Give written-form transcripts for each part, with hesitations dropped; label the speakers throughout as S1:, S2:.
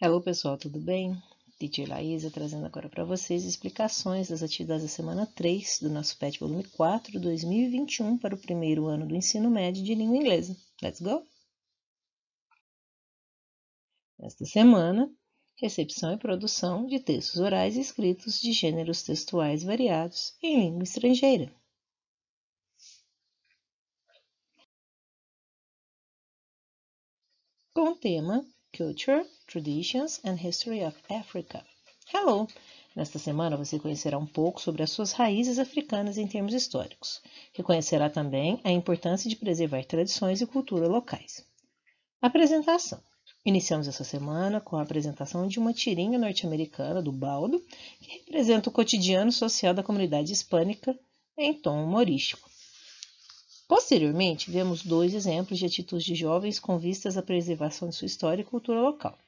S1: Hello pessoal, tudo bem? Teacher Laísa trazendo agora para vocês explicações das atividades da semana 3 do nosso PET volume 4, 2021 para o primeiro ano do ensino médio de língua inglesa. Let's go! Nesta semana, recepção e produção de textos orais e escritos de gêneros textuais variados em língua estrangeira. Com o tema Culture, Traditions and History of Africa. Hello! Nesta semana você conhecerá um pouco sobre as suas raízes africanas em termos históricos. Reconhecerá também a importância de preservar tradições e cultura locais. Apresentação. Iniciamos essa semana com a apresentação de uma tirinha norte-americana do Baldo, que representa o cotidiano social da comunidade hispânica em tom humorístico. Posteriormente, vemos 2 exemplos de atitudes de jovens com vistas à preservação de sua história e cultura local.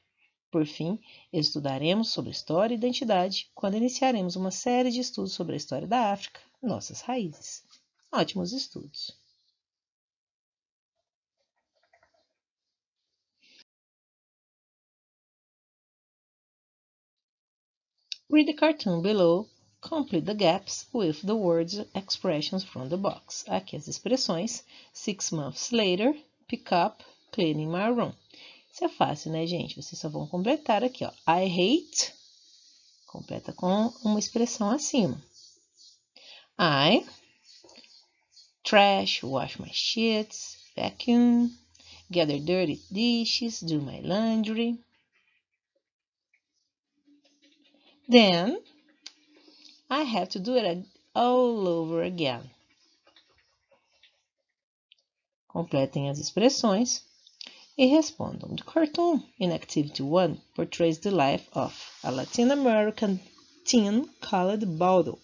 S1: Por fim, estudaremos sobre história e identidade, quando iniciaremos uma série de estudos sobre a história da África, nossas raízes. Ótimos estudos! Read the cartoon below. Complete the gaps with the words expressions from the box. Aqui as expressões. 6 months later, pick up, cleaning my room. Isso é fácil, né, gente? Vocês só vão completar aqui, ó. I hate, completa com uma expressão acima. I trash, wash my sheets, vacuum, gather dirty dishes, do my laundry. Then, I have to do it all over again. Completem as expressões e respondam. The cartoon in Activity 1 portrays the life of a Latin American teen called Baldo.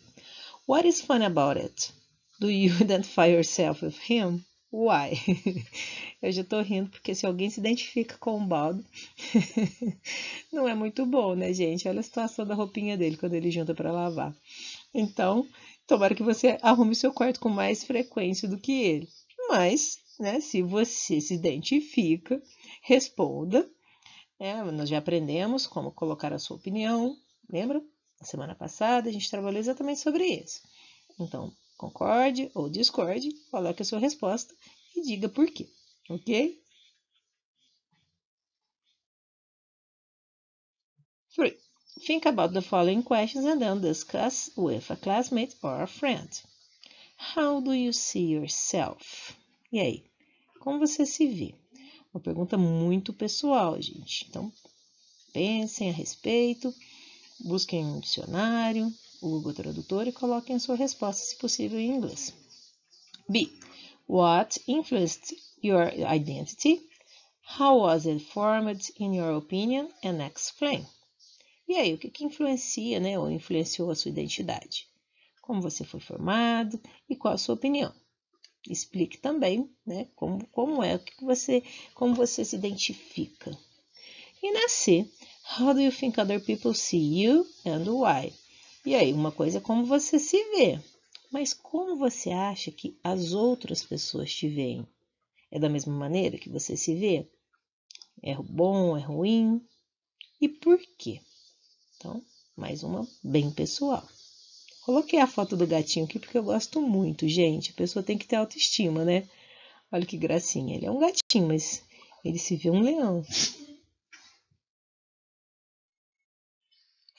S1: What is fun about it? Do you identify yourself with him? Why? Eu já tô rindo porque se alguém se identifica com o Baldo, não é muito bom, né, gente? Olha a situação da roupinha dele quando ele junta para lavar. Então, tomara que você arrume seu quarto com mais frequência do que ele. Mas, né, se você se identifica, responda. Nós já aprendemos como colocar a sua opinião. Lembra? Na semana passada a gente trabalhou exatamente sobre isso. Então, concorde ou discorde, coloque a sua resposta e diga por quê, ok? 3. Think about the following questions and then discuss with a classmate or a friend. How do you see yourself? E aí, como você se vê? Uma pergunta muito pessoal, gente. Então, pensem a respeito, busquem um dicionário, o Google Tradutor e coloquem a sua resposta, se possível, em inglês. B. What influenced your identity? How was it formed in your opinion? And explain. E aí, o que influencia, né, ou influenciou a sua identidade? Como você foi formado e qual a sua opinião? Explique também, né, como você se identifica. E na C, how do you think other people see you and why? E aí, uma coisa é como você se vê, mas como você acha que as outras pessoas te veem? É da mesma maneira que você se vê? É bom, é ruim? E por quê? Então, mais uma bem pessoal. Coloquei a foto do gatinho aqui porque eu gosto muito, gente. A pessoa tem que ter autoestima, né? Olha que gracinha. Ele é um gatinho, mas ele se vê um leão.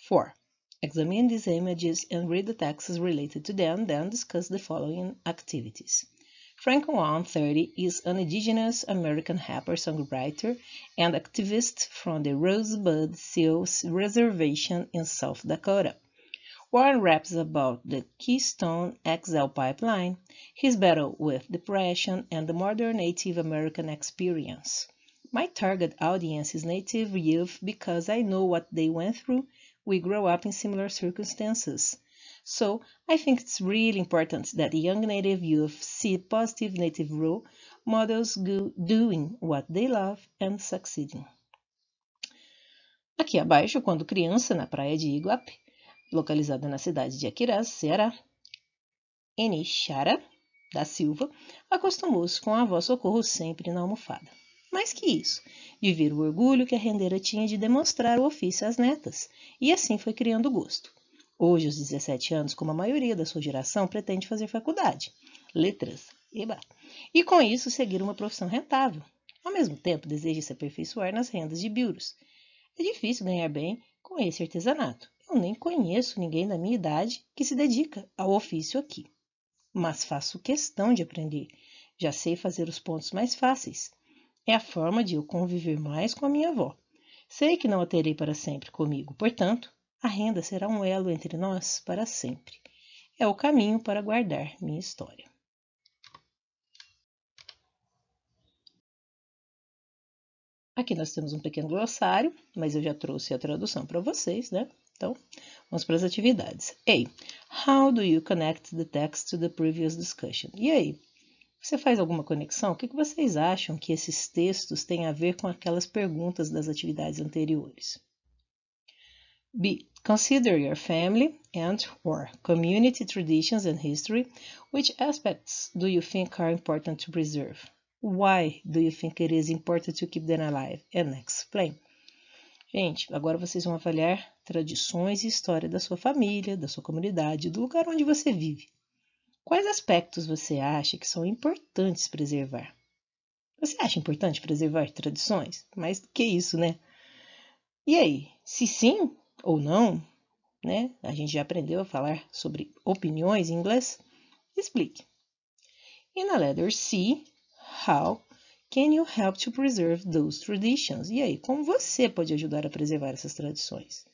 S1: 4. Examine these images and read the texts related to them, then discuss the following activities. Frank 130 is an indigenous American rapper, songwriter, and activist from the Rosebud Sioux Reservation in South Dakota. Warren raps about the Keystone XL pipeline, his battle with depression, and the modern Native American experience. My target audience is Native youth because I know what they went through. We grow up in similar circumstances. So I think it's really important that young Native youth see positive Native role models doing what they love and succeeding. Aqui abaixo, quando criança, na praia de Iguape, localizada na cidade de Aquiraz, Ceará, N. Chara da Silva acostumou-se com a avó Socorro sempre na almofada. Mais que isso, de ver o orgulho que a rendeira tinha de demonstrar o ofício às netas, e assim foi criando o gosto. Hoje, aos 17 anos, como a maioria da sua geração, pretende fazer faculdade, letras, eba, e com isso seguir uma profissão rentável. Ao mesmo tempo, deseja se aperfeiçoar nas rendas de biuros. É difícil ganhar bem com esse artesanato. Eu nem conheço ninguém da minha idade que se dedica ao ofício aqui. Mas faço questão de aprender. Já sei fazer os pontos mais fáceis. É a forma de eu conviver mais com a minha avó. Sei que não a terei para sempre comigo, portanto, a renda será um elo entre nós para sempre. É o caminho para guardar minha história. Aqui nós temos um pequeno glossário, mas eu já trouxe a tradução para vocês, né? Então, vamos para as atividades. A. How do you connect the text to the previous discussion? E aí, você faz alguma conexão? O que vocês acham que esses textos têm a ver com aquelas perguntas das atividades anteriores? B. Consider your family and/or community traditions and history. Which aspects do you think are important to preserve? Why do you think it is important to keep them alive? And explain. Gente, agora vocês vão avaliar tradições e história da sua família, da sua comunidade, do lugar onde você vive. Quais aspectos você acha que são importantes preservar? Você acha importante preservar tradições? Mais do que isso, né? E aí, se sim ou não, né? A gente já aprendeu a falar sobre opiniões em inglês? Explique. E na letter C, how can you help to preserve those traditions? E aí, como você pode ajudar a preservar essas tradições?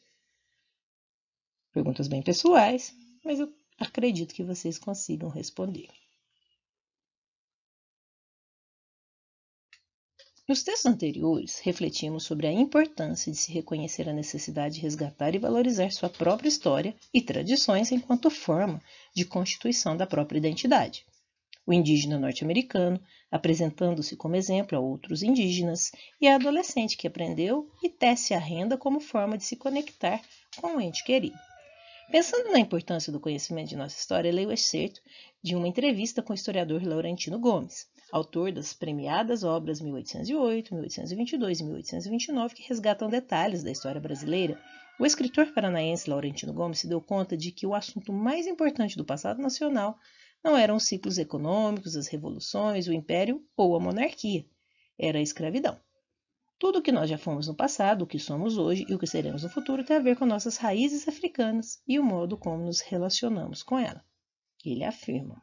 S1: Perguntas bem pessoais, mas eu acredito que vocês consigam responder. Nos textos anteriores, refletimos sobre a importância de se reconhecer a necessidade de resgatar e valorizar sua própria história e tradições enquanto forma de constituição da própria identidade. O indígena norte-americano, apresentando-se como exemplo a outros indígenas, e a adolescente que aprendeu e tece a renda como forma de se conectar com o ente querido. Pensando na importância do conhecimento de nossa história, leio o excerto de uma entrevista com o historiador Laurentino Gomes, autor das premiadas obras 1808, 1822 e 1829, que resgatam detalhes da história brasileira. O escritor paranaense Laurentino Gomes se deu conta de que o assunto mais importante do passado nacional não eram os ciclos econômicos, as revoluções, o império ou a monarquia. Era a escravidão. Tudo o que nós já fomos no passado, o que somos hoje e o que seremos no futuro tem a ver com nossas raízes africanas e o modo como nos relacionamos com ela. Ele afirma.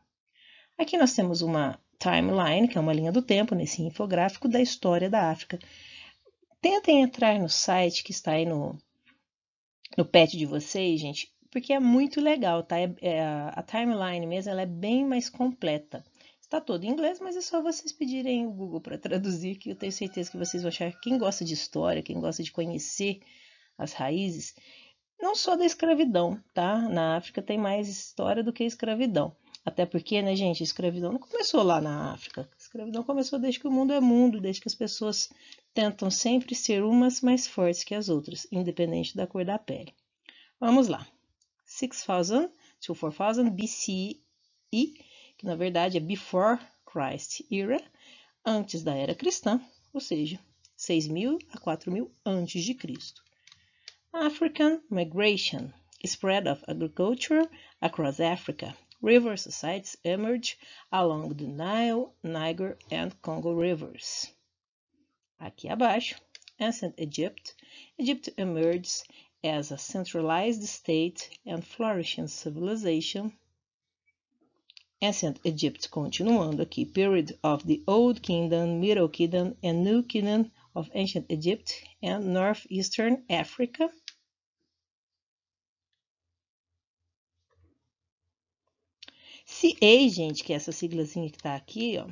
S1: Aqui nós temos uma timeline, que é uma linha do tempo, nesse infográfico da história da África. Tentem entrar no site que está aí no pad de vocês, gente, porque é muito legal, tá? A timeline mesmo, ela é bem mais completa. Está todo em inglês, mas é só vocês pedirem o Google para traduzir, que eu tenho certeza que vocês vão achar. Quem gosta de história, quem gosta de conhecer as raízes, não só da escravidão, tá? Na África tem mais história do que escravidão. Até porque, né, gente, a escravidão não começou lá na África. A escravidão começou desde que o mundo é mundo, desde que as pessoas tentam sempre ser umas mais fortes que as outras, independente da cor da pele. Vamos lá. 6,000 to 4,000 BCE, que na verdade é Before Christ Era, antes da era cristã, ou seja, 6.000 a 4.000 antes de Cristo. African migration, spread of agriculture across Africa. River societies emerged along the Nile, Niger and Congo rivers. Aqui abaixo, Ancient Egypt. Egypt emerged as a centralized state and flourishing civilization. Ancient Egypt, continuando aqui, period of the Old Kingdom, Middle Kingdom and New Kingdom of Ancient Egypt and Northeastern Africa. CA, gente, que é essa siglazinha que está aqui, ó.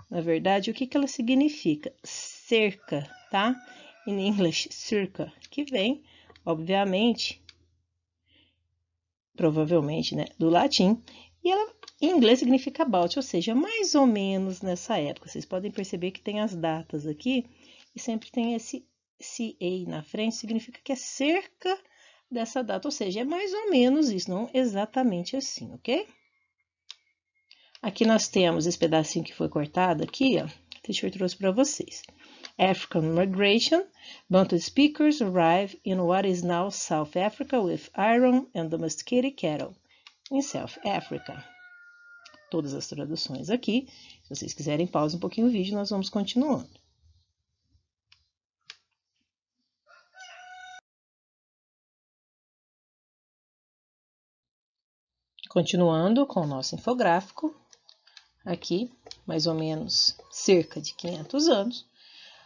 S1: Na verdade, o que ela significa? Cerca, tá? In English, circa, que vem, obviamente, provavelmente, né, do latim, e ela em inglês significa about, ou seja, mais ou menos nessa época. Vocês podem perceber que tem as datas aqui e sempre tem esse CA na frente, significa que é cerca dessa data, ou seja, é mais ou menos isso, não exatamente assim, ok? Aqui nós temos esse pedacinho que foi cortado aqui, ó, teacher trouxe para vocês. African migration, Bantu speakers arrive in what is now South Africa with iron and domesticated cattle in South Africa. Todas as traduções aqui. Se vocês quiserem, pausa um pouquinho o vídeo, nós vamos continuando. Continuando com o nosso infográfico, aqui, mais ou menos cerca de 500 anos,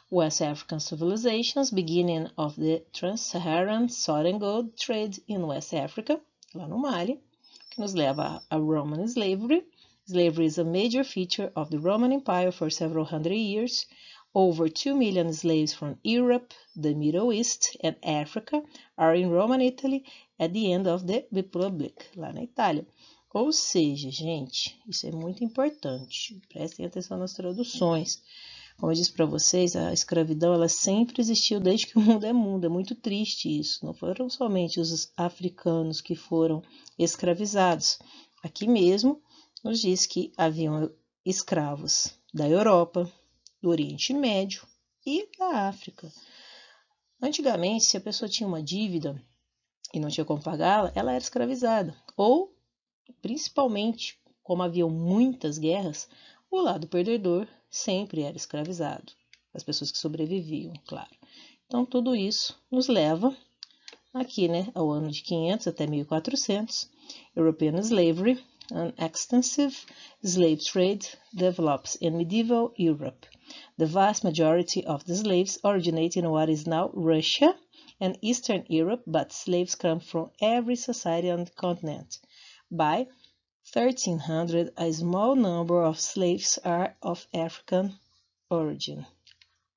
S1: West African civilizations, beginning of the Trans-Saharan Southern Gold Trade in West Africa, lá no Mali, que nos leva a Roman slavery. Slavery is a major feature of the Roman Empire for several hundred years. Over 2 million slaves from Europe, the Middle East, and Africa are in Roman Italy at the end of the Republic, lá na Itália. Ou seja, gente, isso é muito importante. Prestem atenção nas traduções. Como eu disse para vocês, a escravidão ela sempre existiu desde que o mundo é mundo. É muito triste isso. Não foram somente os africanos que foram escravizados. Aqui mesmo nos diz que haviam escravos da Europa, do Oriente Médio e da África. Antigamente, se a pessoa tinha uma dívida e não tinha como pagá-la, ela era escravizada. Ou, principalmente, como haviam muitas guerras, o lado perdedor sempre era escravizado. As pessoas que sobreviviam, claro. Então, tudo isso nos leva aqui, ao ano de 500 até 1400. European slavery, an extensive slave trade, develops in medieval Europe. The vast majority of the slaves originate in what is now Russia and Eastern Europe, but slaves come from every society on the continent. By 1300, a small number of slaves are of African origin.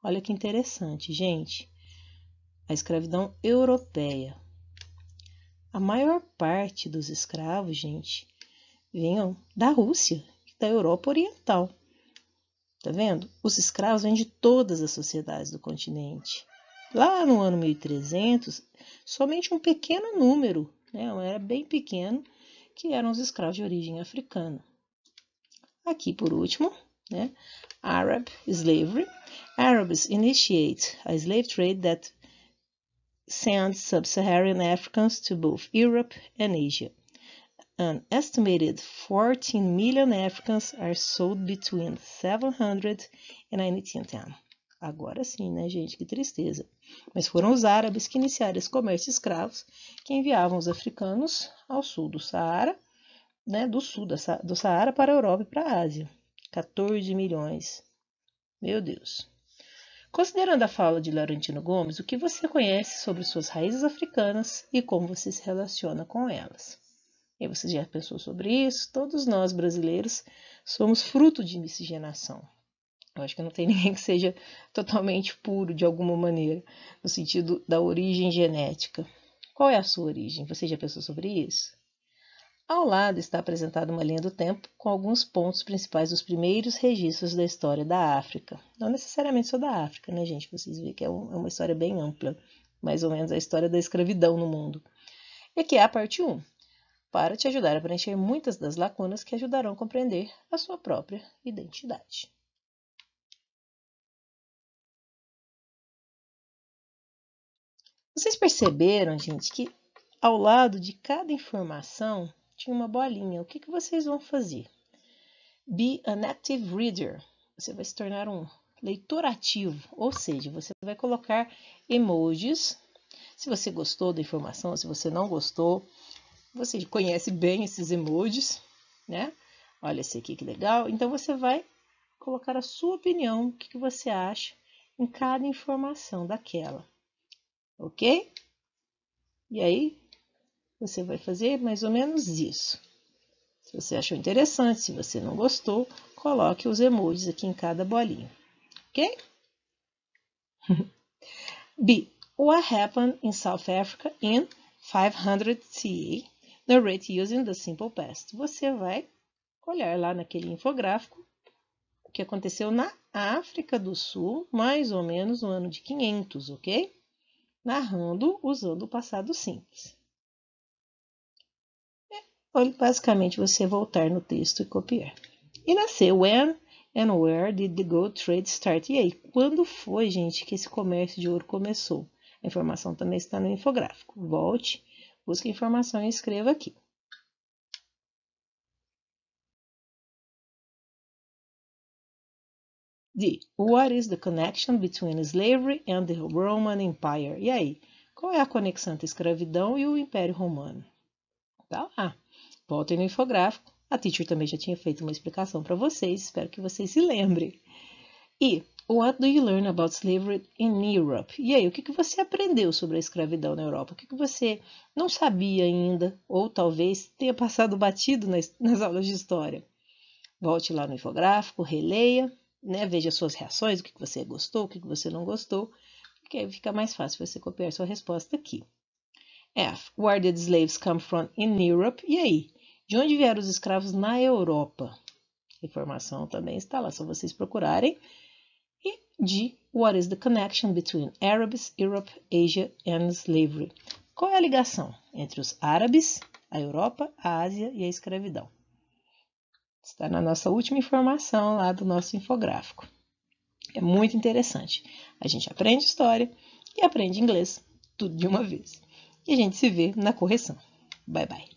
S1: Olha que interessante, gente. A escravidão europeia. A maior parte dos escravos, gente, vinham da Rússia, da Europa Oriental. Tá vendo? Os escravos vêm de todas as sociedades do continente. Lá no ano 1300, somente um pequeno número, era bem pequeno, que eram os escravos de origem africana. Aqui, por último, Arab slavery. Arabs initiate a slave trade that sends sub-Saharan Africans to both Europe and Asia. An estimated 14 million Africans are sold between 700 and 1910. Agora sim, gente? Que tristeza. Mas foram os árabes que iniciaram esse comércio de escravos, que enviavam os africanos ao sul do Saara, do sul do Saara para a Europa e para a Ásia. 14 milhões. Meu Deus. Considerando a fala de Laurentino Gomes, o que você conhece sobre suas raízes africanas e como você se relaciona com elas? E você já pensou sobre isso? Todos nós brasileiros somos fruto de miscigenação. Eu acho que não tem ninguém que seja totalmente puro de alguma maneira, no sentido da origem genética. Qual é a sua origem? Você já pensou sobre isso? Ao lado está apresentada uma linha do tempo com alguns pontos principais dos primeiros registros da história da África. Não necessariamente só da África, gente? Vocês veem que é uma história bem ampla, mais ou menos a história da escravidão no mundo. E aqui é a parte 1, para te ajudar a preencher muitas das lacunas que ajudarão a compreender a sua própria identidade. Vocês perceberam, gente, que ao lado de cada informação tinha uma bolinha. O que vocês vão fazer? Be an active reader. Você vai se tornar um leitor ativo, ou seja, você vai colocar emojis. Se você gostou da informação, se você não gostou, você conhece bem esses emojis, Olha esse aqui que legal. Então, você vai colocar a sua opinião, o que você acha em cada informação daquela. Ok? E aí, você vai fazer mais ou menos isso. Se você achou interessante, se você não gostou, coloque os emojis aqui em cada bolinha. Ok? B. What happened in South Africa in 500 CE? Narrate using the simple past. Você vai olhar lá naquele infográfico o que aconteceu na África do Sul, mais ou menos no ano de 500, ok? Narrando usando o passado simples. Basicamente, você voltar no texto e copiar. E nasceu when And where did the gold trade start? E aí, quando foi, gente, que esse comércio de ouro começou? A informação também está no infográfico. Volte, busque a informação e escreva aqui. D. What is the connection between slavery and the Roman Empire? E aí, qual é a conexão entre a escravidão e o Império Romano? Tá lá. Voltem no infográfico. A teacher também já tinha feito uma explicação para vocês. Espero que vocês se lembrem. E what do you learn about slavery in Europe? E aí, o que você aprendeu sobre a escravidão na Europa? O que você não sabia ainda? Ou talvez tenha passado batido nas aulas de história? Volte lá no infográfico, releia, né? Veja suas reações, o que você gostou, o que você não gostou, porque aí fica mais fácil você copiar sua resposta aqui. F. Where did slaves come from in Europe? E aí, de onde vieram os escravos na Europa? A informação também está lá, só vocês procurarem. E G. What is the connection between Arabs, Europe, Asia and slavery? Qual é a ligação entre os árabes, a Europa, a Ásia e a escravidão? Está na nossa última informação lá do nosso infográfico. É muito interessante. A gente aprende história e aprende inglês, tudo de uma vez. E a gente se vê na correção. Bye, bye.